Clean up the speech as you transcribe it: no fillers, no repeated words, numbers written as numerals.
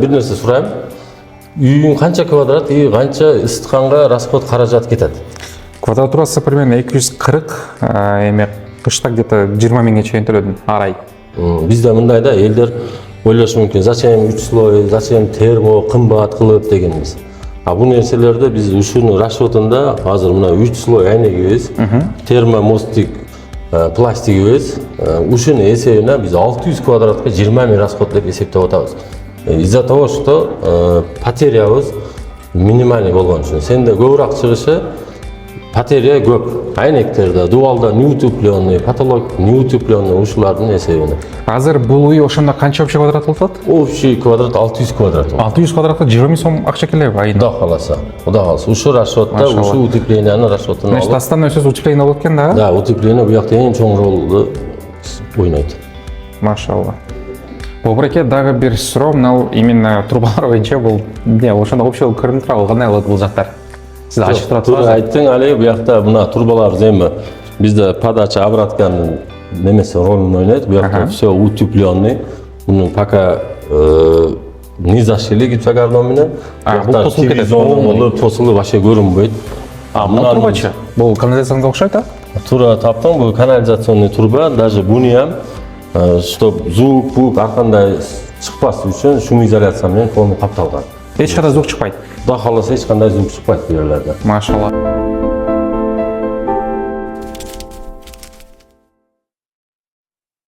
Bir narsa so'rayman. Uying qancha kvadrat и qancha isitqonga расход qarajat ketadi? Квадратурасы примерно 240, эми кышта где-то 20 миңге чейин төлөдүм ар ай. Bizde мындайда элдер ойлошу мүмкүн, зачем 3 слой, зачем термо кымбат кылып дегенбиз. А бул нерселерде биз ушунун расчетунда азыр мына 3 слой айнегибиз, термомостик пластигибиз, ушунун эсебине биз 600 квадратка 20 миң расход деп эсептеп атабыз. Из-за того, что потерябыз минимальный болгон үчүн. Сенде көбүрөөк чыгышы потеря көп. Айнектерде, дубалда неутепленный, потолок неутепленный ушулардын эсебине. Азыр бул үй ошондо канча общий квадрат болуп атат? Общий квадрат 600 квадрат. 600 квадратка 20 миң сом акча келеби айына? Куда каласа. Куда калса. Ушу расчетта, ушу утеплениянын расчетун алып. Значит, остальное сөз утепление болот экен да? Да, утепление буякта эң чоң ролду ойнойт. Машалла. Бобуреке дагы бир суроо, мына именно трубалар боюнча бул эмне ошондо общий көрүнүп турабы, кандай болот бул заттар? Сиз ачык тура турасыз. Айттың али буякта мына турбалар эми бизде подача обратканын немеси ролун ойнойт. Буякта все утепленный. Мунун пока низашили гипсокартон менен. Бул тосулуп вообще көрүнбөйт. Мына турбачы. Бул канализационга окшойт а? Туура таптың, бул канализационный труба, даже буну чтоб звук ар кандай чыкпас үчүн шумоизоляция менен полный капталган. Эч кандай звук чыкпайт. Куда кааласа эч кандай звук чыкпайт бу жерлерде. Машалла.